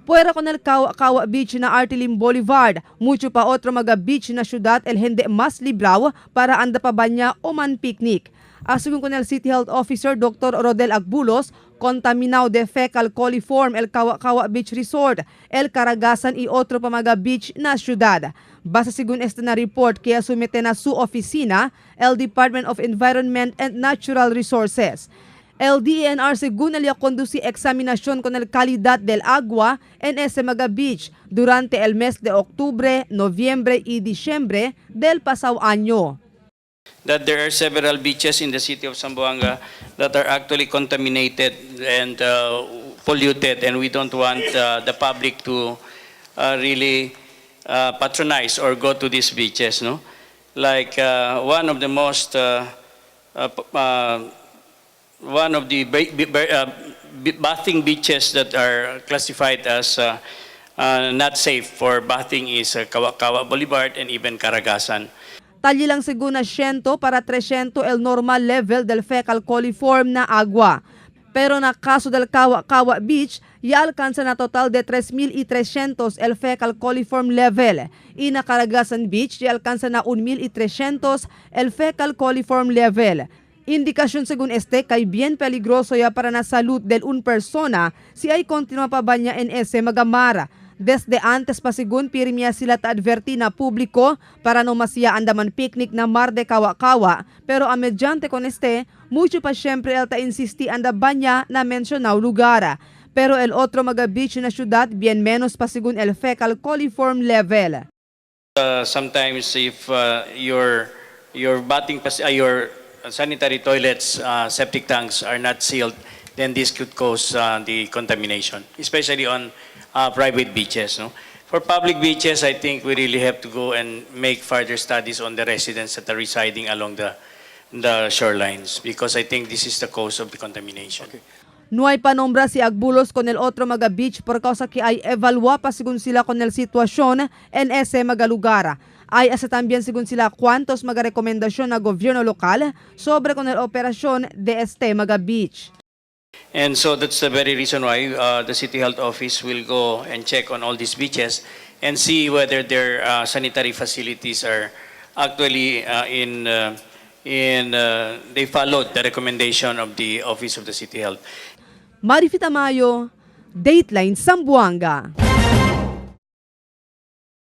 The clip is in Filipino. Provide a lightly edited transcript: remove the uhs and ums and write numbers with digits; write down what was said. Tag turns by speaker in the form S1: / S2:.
S1: Puera con el Kawa Beach na Artilim Boulevard, mucho pa otro mga beach na syudad el hindi mas libraw para anda pa banya o man picnic. Asugun con el City Health Officer Dr. Rodel Agbulos, contaminado de fecal coliform el Kawa Beach Resort, el Caragasan y otro pa mga beach na syudad. Basta sigun este na report kaya sumite na su oficina el Department of Environment and Natural Resources. El DENR según el conduci examinación con el calidad del agua en ese mga beach durante el mes de octubre, noviembre y diciembre del pasado año.
S2: That there are several beaches in the city of Zamboanga that are actually contaminated and polluted, and we don't want the public to really patronize or go to these beaches, no? Like one of the most one of the bathing beaches that are classified as not safe for bathing is Kawa Boulevard and even Caragasan.
S1: Talli lang según 100 para 300 el normal level del fecal coliform na agua. Pero na kaso del Kawa Beach, ya alcanza na total de 3,300 el fecal coliform level. Y na Caragasan Beach, ya alcanza na 1,300 el fecal coliform level. Indikasyon según este kay bien peligroso ya para na salud del un persona si ay continua pa ba niya en ese magamara. Desde antes pa según pirmia sila ta adverti na publiko para no masya andaman picnic na mar de Kawa-Kawa, pero a medyante con este, mucho pa syempre el ta insisti anda ba niya na mencionaw lugar. Pero el otro mga beach na syudad bien menos pa según el fecal coliform level.
S2: Sometimes if your bathing your sanitary toilets, septic tanks are not sealed, then this could cause the contamination, especially on private beaches. No? For public beaches, I think we really have to go and make further studies on the residents that are residing along the shorelines, because I think this is the cause of the contamination.
S1: Okay. No hay panombra si Agbulos con el otro mga beach por causa que ay evalua pa según sila con el sitwasyon en ese mga lugar. Ay asa también según sila cuantos mga rekomendasyon na gobyerno lokal sobre con el operasyon de este mga beach.
S2: And so that's the very reason why the City Health Office will go and check on all these beaches and see whether their sanitary facilities are actually they followed the recommendation of the Office of the City Health.
S1: Marifita Mayo, Dateline Zamboanga.